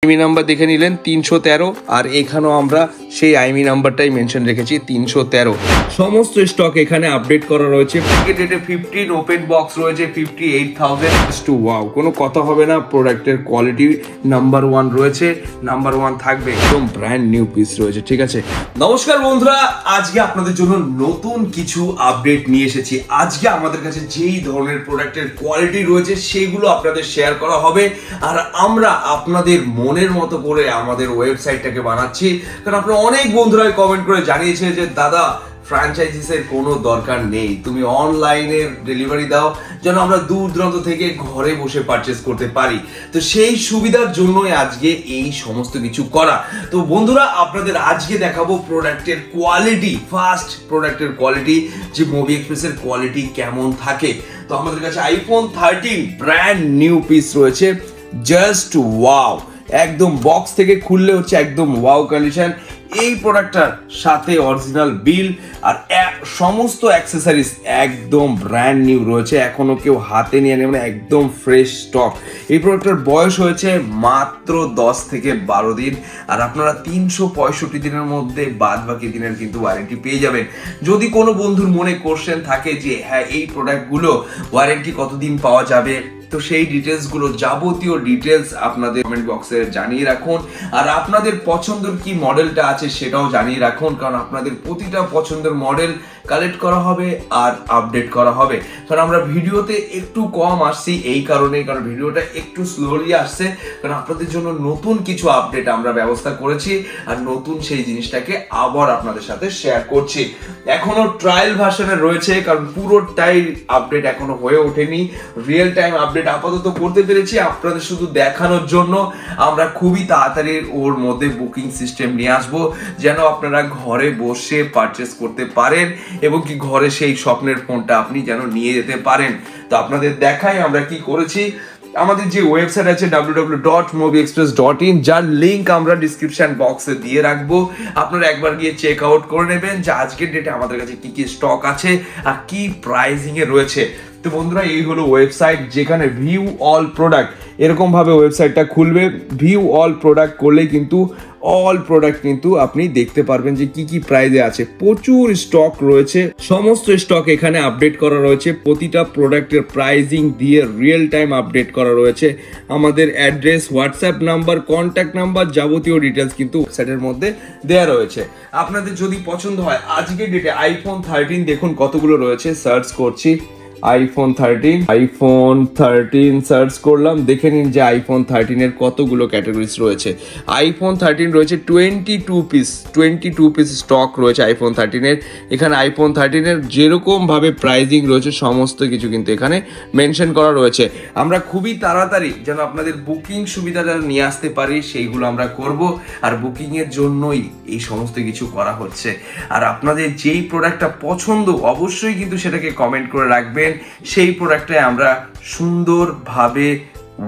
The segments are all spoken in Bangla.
আইমি নাম্বার দেখে নিলেন 313 আর এখানেও আমরা সেই আইমি নাম্বারটাই মেনশন রেখেছি 313। সমস্ত স্টক এখানে আপডেট করা রয়েছে। প্যাকেটেডে 15 ওপেন বক্স রয়েছে 58,000 টু ওয়াও, কোনো কথা হবে না। প্রোডাক্টের কোয়ালিটি নাম্বার 1 রয়েছে, নাম্বার 1 থাকবে, একদম ব্র্যান্ড নিউ পিস রয়েছে। ঠিক আছে, নমস্কার বন্ধুরা, আজকে আপনাদের জন্য নতুন কিছু আপডেট নিয়ে এসেছি। আজকে আমাদের কাছে যেই ধরনের প্রোডাক্টের কোয়ালিটি রয়েছে সেগুলো আপনাদের শেয়ার করা হবে। আর আমরা আপনাদের মনের মতো করে আমাদের ওয়েবসাইটটাকে বানাচ্ছি, কারণ আপনারা অনেক বন্ধুরাই কমেন্ট করে জানিয়েছে যে দাদা ফ্র্যাঞ্চাইজিসের কোনো দরকার নেই, তুমি অনলাইনে ডেলিভারি দাও যেন আমরা দূর দূরান্ত থেকে ঘরে বসে পারচেস করতে পারি। তো সেই সুবিধার জন্যই আজকে এই সমস্ত কিছু করা। তো বন্ধুরা, আপনাদের আজকে দেখাবো প্রোডাক্টের কোয়ালিটি, ফার্স্ট প্রোডাক্টের কোয়ালিটি, যে মুভি এক্সপ্রেসের কোয়ালিটি কেমন থাকে। তো আমাদের কাছে আইফোন 13 ব্র্যান্ড নিউ পিস রয়েছে, জাস্ট ওয়াও, একদম বক্স থেকে খুললে হচ্ছে একদম ওয়াও কন্ডিশন। এই প্রোডাক্টটার সাথে অরিজিনাল বিল আর সমস্ত অ্যাক্সেসরিজ একদম ব্র্যান্ড নিউ রয়েছে, এখনো কেউ হাতে নিয়ে নেবে না, একদম ফ্রেশ স্টক। এই প্রোডাক্টটার বয়স হয়েছে মাত্র 10 থেকে 12 দিন, আর আপনারা 365 দিনের মধ্যে বাদ বাকি দিনের কিন্তু ওয়ারেন্টি পেয়ে যাবেন। যদি কোনো বন্ধুর মনে কোশ্চেন থাকে যে হ্যাঁ এই প্রোডাক্টগুলো ওয়ারেন্টি কতদিন পাওয়া যাবে, তো সেই ডিটেলসগুলো, যাবতীয় ডিটেলস আপনাদের কমেন্ট বক্সে জানিয়ে রাখুন। আর আপনাদের পছন্দের কি মডেলটা আছে সেটাও জানিয়ে রাখুন, কারণ আপনাদের প্রতিটা পছন্দের মডেল কালেক্ট করা হবে আর আপডেট করা হবে। কারণ আমরা ভিডিওতে একটু কম আসছি এই কারণে, কারণ ভিডিওটা একটু স্লোলি আসছে, কারণ আপনাদের জন্য নতুন কিছু আপডেট আমরা ব্যবস্থা করেছি আর নতুন সেই জিনিসটাকে আবার আপনাদের সাথে শেয়ার করছি। এখনো ট্রায়াল ভার্সনে রয়েছে, কারণ পুরোটাই আপডেট এখনো হয়ে ওঠেনি। রিয়েল টাইম আপডেট আপাতত করতে পেরেছি আপনাদের শুধু দেখানোর জন্য। আমরা খুবই তাড়াতাড়ি ওর মধ্যে বুকিং সিস্টেম নিয়ে আসবো, যেন আপনারা ঘরে বসে পারচেস করতে পারেন এবং কি ঘরে সেই স্বপ্নের ফোনটা আপনি যেন নিয়ে যেতে পারেন। তো আপনাদের দেখাই আমরা কি করেছি। আমাদের যে ওয়েবসাইট আছে www.movieexpress.in, যার লিংক আমরা ডিসক্রিপশন বক্সে দিয়ে রাখবো। আপনারা একবার গিয়ে চেক আউট করে নেবেন যে আজকের ডেটে আমাদের কাছে কি কি স্টক আছে আর কি প্রাইসিং এ রয়েছে। তো বন্ধুরা, এই হলো ওয়েবসাইট, যেখানে ভিউ অল প্রোডাক্ট এরকম ভাবে ওয়েবসাইটটা খুলবে। ভিউ অল প্রোডাক্ট করলে কিন্তু অল প্রোডাক্ট কিন্তু আপনি দেখতে পারবেন যে কি কি প্রাইসে আছে। প্রচুর স্টক রয়েছে, সমস্ত স্টক এখানে আপডেট করা রয়েছে। প্রতিটা প্রোডাক্টের প্রাইসিং দিয়ে রিয়েল টাইম আপডেট করা রয়েছে। আমাদের address, WhatsApp number, contact number, যাবতীয় ডিটেলস কিন্তু ওয়েবসাইটের মধ্যে দেওয়া রয়েছে। আপনাদের যদি পছন্দ হয়, আজকের ডেটে আইফোন 13 দেখুন কতগুলো রয়েছে। সার্চ করছি আইফোন 13 সার্চ করলাম, দেখে নিন যে আইফোন 13 এর কতগুলো ক্যাটাগরিজ রয়েছে। আইফোন 13 রয়েছে 22 পিস স্টক রয়েছে আইফোন 13 এর। এখানে আইফোন 13 এর যেরকম ভাবে প্রাইসিং রয়েছে সমস্ত কিছু কিন্তু এখানে মেনশন করা রয়েছে। আমরা খুবই তাড়াতাড়ি যেন আপনাদের বুকিং সুবিধাটা নিয়ে আসতে পারি সেইগুলো আমরা করব, আর বুকিং এর জন্যই এই সমস্ত কিছু করা হচ্ছে। আর আপনাদের যেই প্রোডাক্টটা পছন্দ অবশ্যই কিন্তু সেটাকে কমেন্ট করে রাখবেন। সেই প্রোডাক্টে আমরা সুন্দরভাবে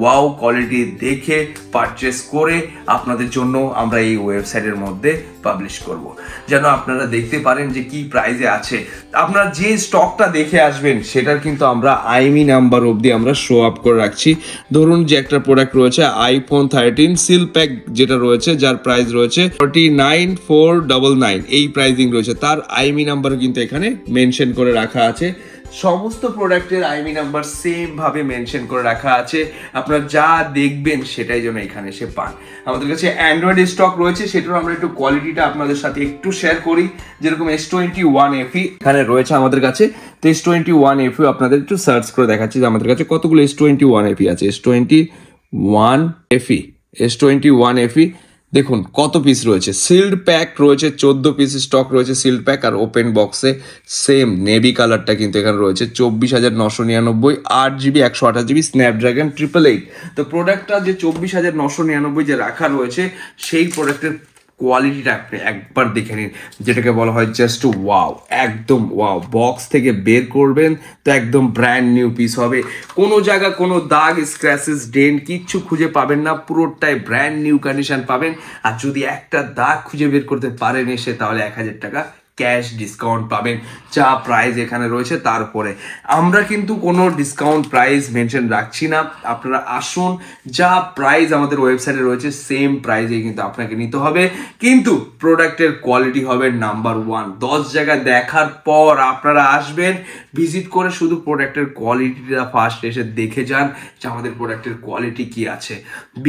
ওয়াও কোয়ালিটি দেখে পারচেস করে আপনাদের জন্য আমরা এই ওয়েবসাইটের মধ্যে পাবলিশ করব, যেন আপনারা দেখতে পারেন যে কি প্রাইসে আছে। আপনারা যে স্টকটা দেখে আসবেন সেটার কিন্তু আমরা আইমি নাম্বার অবধি আমরা শো আপ করে রাখছি। ধরুন যে একটা প্রোডাক্ট রয়েছে আইফোন 13 সিল প্যাক, যেটা রয়েছে যার প্রাইস রয়েছে 49,499, এই প্রাইসিং রয়েছে, তার আইমি নাম্বার কিন্তু এখানে মেনশন করে রাখা আছে। সমস্ত প্রোডাক্টের আইমি নাম্বার সেম ভাবে মেনশন করে রাখা আছে। আপনারা যা দেখবেন সেটাই যেন এখানে এসে পান। আমাদের কাছে অ্যান্ড্রয়েড স্টক রয়েছে, সেটার আমরা একটু কোয়ালিটিটা আপনাদের সাথে একটু শেয়ার করি। যেরকম S21 FE এখানে রয়েছে আমাদের কাছে। তো S21 FE আপনাদের একটু সার্চ করে দেখাচ্ছি যে আমাদের কাছে কতগুলো S21 FE আছে। S21 FE দেখুন কত পিস রয়েছে। সিল্ড প্যাক রয়েছে 14 পিস স্টক রয়েছে সিল্ড প্যাক, আর ওপেন বক্সে সেম নেভি কালারটা কিন্তু এখানে রয়েছে 24,999, 8GB 128GB স্ন্যাপড্রাগন 888। তো প্রোডাক্টটা যে 24,999 যে রাখা রয়েছে সেই প্রোডাক্টের কোয়ালিটিটা আপনি একবার দেখে নিন, যেটাকে বলা হয় জাস্ট ওয়াও, একদম ওয়াও। বক্স থেকে বের করবেন তো একদম ব্র্যান্ড নিউ পিস হবে। কোনো জায়গা কোনো দাগ, স্ক্র্যাচেস, ডেন্ট কিচ্ছু খুঁজে পাবেন না, পুরোটাই ব্র্যান্ড নিউ কন্ডিশন পাবেন। আর যদি একটা দাগ খুঁজে বের করতে পারেন এসে, তাহলে 1000 টাকা ক্যাশ ডিসকাউন্ট পাবেন যা প্রাইস এখানে রয়েছে। তারপরে আমরা কিন্তু কোনো ডিসকাউন্ট প্রাইস মেনশন রাখছি না, আপনারা আসুন, যা প্রাইস আমাদের ওয়েবসাইটে রয়েছে সেম প্রাইসে কিন্তু আপনাকে নিতে হবে, কিন্তু প্রোডাক্টের কোয়ালিটি হবে নাম্বার 1। 10 জায়গায় দেখার পর আপনারা আসবেন, ভিজিট করে শুধু প্রোডাক্টের কোয়ালিটিটা ফার্স্ট এসে দেখে যান যে আমাদের প্রোডাক্টের কোয়ালিটি কি আছে।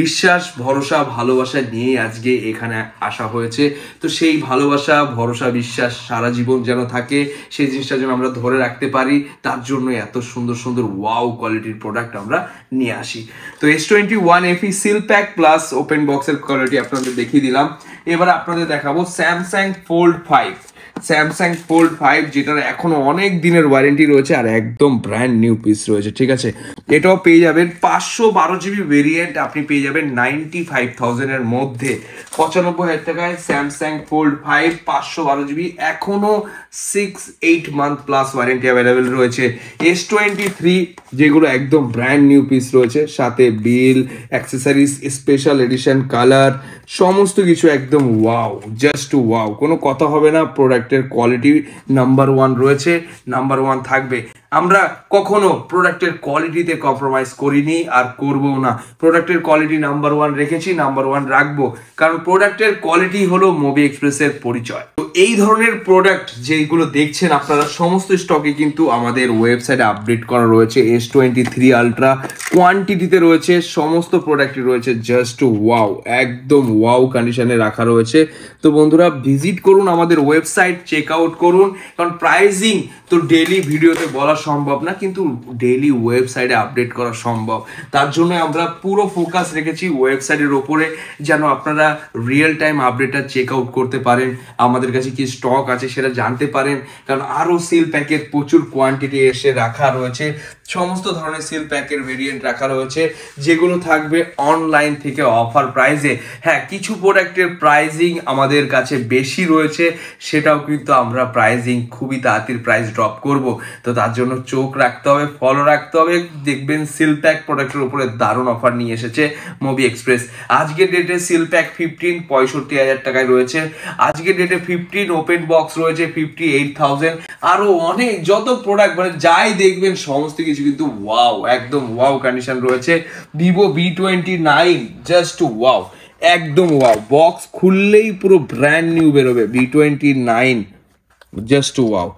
বিশ্বাস, ভরসা, ভালোবাসা নিয়েই আজকে এখানে আসা হয়েছে। তো সেই ভালোবাসা, ভরসা, বিশ্বাস সারা জীবন যেন থাকে, সেই জিনিসটা যেন আমরা ধরে রাখতে পারি, তার জন্য এত সুন্দর সুন্দর ওয়াও কোয়ালিটির প্রোডাক্ট আমরা নিয়ে আসি। তো S21 FE seal pack plus open বক্সের কোয়ালিটি আপনাদের দেখিয়ে দিলাম। এবার আপনাদের দেখাবো স্যামসাং ফোল্ড 5। স্যামসাং ফোল্ড 5 যেটার এখনো অনেক দিনের ওয়ারেন্টি রয়েছে আর একদম ব্র্যান্ড নিউ পিস রয়েছে, ঠিক আছে। এটাও পেয়ে যাবেন 512 GB ভেরিয়েন্ট, আপনি পেয়ে যাবেন 95,000 এর মধ্যে, 95,000 টাকায় স্যামসাং ফোল্ড 5 512 GB, এখনো 6-8 মান্থ প্লাস ওয়ারেন্টি অ্যাভেলেবেল রয়েছে। S23 যেগুলো একদম ব্র্যান্ড নিউ পিস রয়েছে, সাথে বিল, অ্যাক্সেসরিজ, স্পেশাল এডিশন, কালার, সমস্ত কিছু একদম ওয়াও, জাস্ট ওয়াও, কোনো কথা হবে না। প্রোডাক্টের কোয়ালিটি নাম্বার 1 রয়েছে, নাম্বার 1 থাকবে। আমরা কখনো প্রোডাক্টের কোয়ালিটিতে কম্প্রোমাইজ করিনি আর করবো না। প্রোডাক্টের কোয়ালিটি নাম্বার 1 রেখেছি, নাম্বার 1 রাখবো, কারণ প্রোডাক্টের কোয়ালিটি হলো মুভি এক্সপ্রেসের পরিচয়। তো এই ধরনের প্রোডাক্ট যেগুলো দেখছেন আপনারা, সমস্ত স্টকে কিন্তু আমাদের ওয়েবসাইটে আপডেট করা রয়েছে। S23 আলট্রা কোয়ান্টিটিতে রয়েছে, সমস্ত প্রোডাক্টই রয়েছে জাস্ট ওয়াও, একদম ওয়াও কন্ডিশনে রাখা রয়েছে। তো বন্ধুরা ভিজিট করুন আমাদের ওয়েবসাইট, চেক আউট করুন, কারণ প্রাইসিং তো ডেইলি ভিডিওতে বলা সম্ভব না, কিন্তু ডেইলি ওয়েবসাইটে আপডেট করা সম্ভব। তার জন্য আমরা পুরো ফোকাস রেখেছি ওয়েবসাইটের ওপরে, যেন আপনারা রিয়েল টাইম আপডেটটা চেক আউট করতে পারেন, আমাদের কাছে কি স্টক আছে সেটা জানতে পারেন। কারণ আরও সিল প্যাকের প্রচুর কোয়ান্টিটি এসে রাখা রয়েছে, সমস্ত ধরনের সিল প্যাকের ভেরিয়েন্ট রাখা রয়েছে, যেগুলো থাকবে অনলাইন থেকে অফার প্রাইসে। হ্যাঁ, কিছু প্রোডাক্টের প্রাইজিং আমাদের কাছে বেশি রয়েছে, সেটাও কিন্তু আমরা প্রাইজিং খুবই তাড়াতাড়ি প্রাইস ড্রপ করব। তো তার জন্য চোখ রাখতে হবে, ফলো রাখতে হবে। দেখবেন সিল প্যাক প্রোডাক্টের উপরে দারুণ অফার নিয়ে এসেছে মুভি এক্সপ্রেস। আজকের ডেটে সিল প্যাক 15 65,000 টাকায় রয়েছে। আজকের ডেটে 15 ওপেন বক্স রয়েছে 58,000। আরো অনেক যত প্রোডাক্ট মানে যাই দেখবেন সমস্ত কিছু কিন্তু ওয়াও, একদম ওয়াও কন্ডিশন রয়েছে। ভিভো V29 জাস্ট ওয়াও, একদম ওয়াও, বক্স খুললেই পুরো ব্র্যান্ড নিউ বেরোবে। V29 জাস্ট ওয়াও,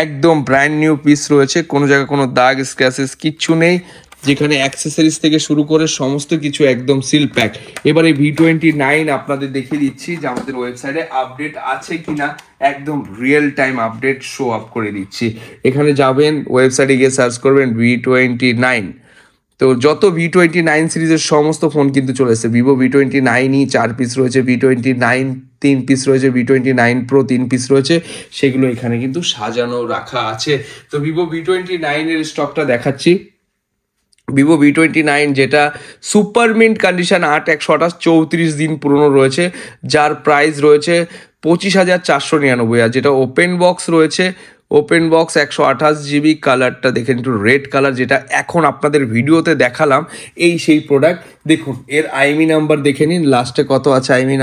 একদম ব্র্যান্ড নিউ পিস রয়েছে, কোনো জায়গায় কোনো দাগ স্ক্র্যাচেস কিচ্ছু নেই, যেখানে অ্যাক্সেসরিজ থেকে শুরু করে সমস্ত কিছু একদম সিল প্যাক। এবার এই V29 আপনাদের দেখিয়ে দিচ্ছি যে আমাদের ওয়েবসাইটে আপডেট আছে কিনা, একদম real time update show up করে দিচ্ছি। এখানে যাবেন, ওয়েবসাইটে গিয়ে সার্চ করবেন V29, তো যত V29 সিরিজের সমস্ত ফোন কিন্তু চলে এসেছে। ভিভো V29ই 4 পিস রয়েছে, V29 3 পিস রয়েছে, V29 Pro 3 পিস রয়েছে, সেগুলো এখানে কিন্তু সাজানো রাখা আছে। তো ভিভো V29 এর স্টকটা দেখাচ্ছি। ভিভো V29 যেটা সুপার মিন্ট কন্ডিশন 8/128 34 দিন পুরনো রয়েছে, যার প্রাইস রয়েছে 25,499। আর যেটা ওপেন বক্স রয়েছে, ওপেন বক্স 128 GB, কালারটা দেখেন একটু রেড কালার, যেটা এখন আপনাদের ভিডিওতে দেখালাম, এই সেই প্রোডাক্ট। দেখুন এর আইএমই নাম্বার দেখে নিন, লাস্টে কত আছে আইএমই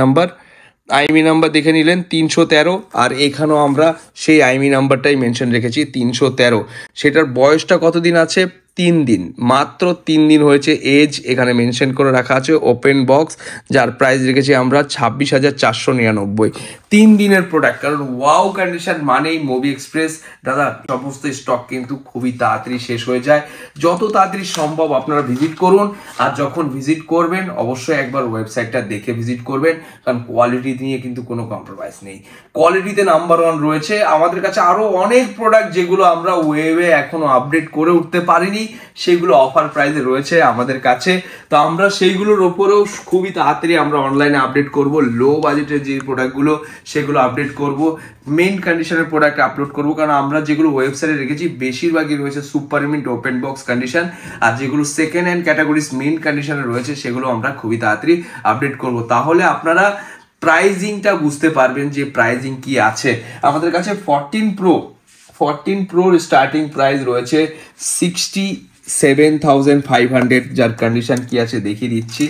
নাম্বার দেখে নিলেন 313। আর এখানেও আমরা সেই আইএমই নাম্বারটাই মেনশন রেখেছি 313। সেটার বয়সটা কতদিন আছে? 3 দিন, মাত্র 3 দিন হয়েছে এজ, এখানে মেনশন করে রাখা আছে। ওপেন বক্স, যার প্রাইস রেখেছি আমরা 26,499। 3 দিনের প্রোডাক্ট, কারণ ওয়াও কন্ডিশন মানেই মুভি এক্সপ্রেস। দাদা সমস্ত স্টক কিন্তু খুবই তাড়াতাড়ি শেষ হয়ে যায়, যত তাড়াতাড়ি সম্ভব আপনারা ভিজিট করুন। আর যখন ভিজিট করবেন অবশ্যই একবার ওয়েবসাইটটা দেখে ভিজিট করবেন, কারণ কোয়ালিটি নিয়ে কিন্তু কোনো কম্প্রোমাইজ নেই, কোয়ালিটিতে নাম্বার 1 রয়েছে। আমাদের কাছে আরও অনেক প্রোডাক্ট যেগুলো আমরা ওয়েবে এখনো আপডেট করে উঠতে পারিনি, সেগুলো অফার প্রাইসে রয়েছে আমাদের কাছে। তো আমরা সেইগুলোর ওপরেও খুবই তাড়াতাড়ি আমরা অনলাইনে আপডেট করব। লো বাজেটের যে প্রোডাক্টগুলো সেগুলো আপডেট করব, মেইন কন্ডিশনের প্রোডাক্ট আপলোড করব, কারণ আমরা যেগুলো ওয়েবসাইটে রেখেছি বেশিরভাগই রয়েছে super mint open box condition. আর যেগুলো সেকেন্ড হ্যান্ড ক্যাটাগরিজ মেইন কন্ডিশনে রয়েছে সেগুলো আমরা খুবই তাড়াতাড়ি আপডেট করব। তাহলে আপনারা প্রাইজিংটা বুঝতে পারবেন যে প্রাইজিং কি আছে। আমাদের কাছে 14 Proর স্টার্টিং প্রাইস রয়েছে 67,500, যার কন্ডিশন কি আছে দেখিয়ে দিচ্ছি,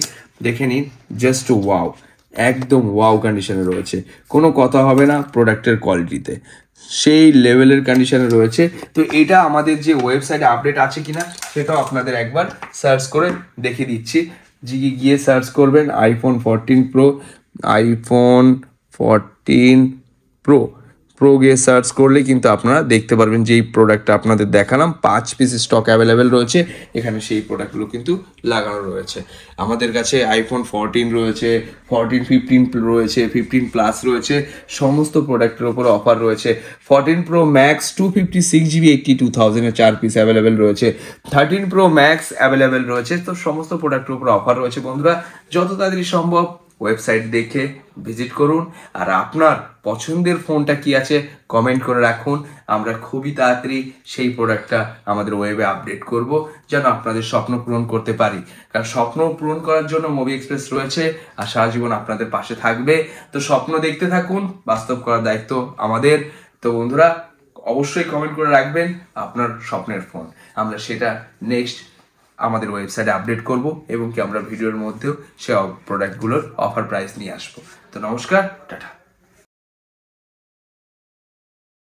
দেখে নিন, জাস্ট ওয়াও, একদম ওয়াও কন্ডিশনে রয়েছে, কোনো কথা হবে না প্রোডাক্টের কোয়ালিটিতে, সেই লেভেলের কন্ডিশনে রয়েছে। তো এটা আমাদের যে ওয়েবসাইটে আপডেট আছে কিনা সেটাও আপনাদের একবার সার্চ করে দেখিয়ে দিচ্ছি। গিয়ে সার্চ করবেন iPhone 14 pro, iPhone 14 pro pro গিয়ে সার্চ করলে কিন্তু আপনারা দেখতে পারবেন যে এই প্রোডাক্টটা আপনাদের দেখালাম 5 পিস স্টক অ্যাভেলেবেল রয়েছে এখানে, সেই প্রোডাক্টগুলো কিন্তু লাগানো রয়েছে। আমাদের কাছে আইফোন 14 রয়েছে, 14 15 রয়েছে, 15 প্লাস রয়েছে, সমস্ত প্রোডাক্টের ওপর অফার রয়েছে। 14 pro max 256GB 82,000 4 piece available রয়েছে, 13 প্রো ম্যাক্স অ্যাভেলেবেল রয়েছে। তো সমস্ত প্রোডাক্টের উপর অফার রয়েছে বন্ধুরা, যত তাড়াতাড়ি সম্ভব ওয়েবসাইট দেখে ভিজিট করুন। আর আপনার পছন্দের ফোনটা কি আছে কমেন্ট করে রাখুন, আমরা খুবই তাড়াতাড়ি সেই প্রোডাক্টটা আমাদের ওয়েবে আপডেট করব, যেন আপনাদের স্বপ্ন পূরণ করতে পারি। কারণ স্বপ্ন পূরণ করার জন্য মুভি এক্সপ্রেস রয়েছে আর সারা জীবন আপনাদের পাশে থাকবে। তো স্বপ্ন দেখতে থাকুন, বাস্তব করার দায়িত্ব আমাদের। তো বন্ধুরা অবশ্যই কমেন্ট করে রাখবেন আপনার স্বপ্নের ফোন, আমরা সেটা নেক্সট আমাদের ওয়েবসাইটে আপডেট করব এবং কি আমরা ভিডিওর মধ্যেও সে প্রোডাক্টগুলোর অফার প্রাইস নিয়ে আসবো। তো নমস্কার, টাটা।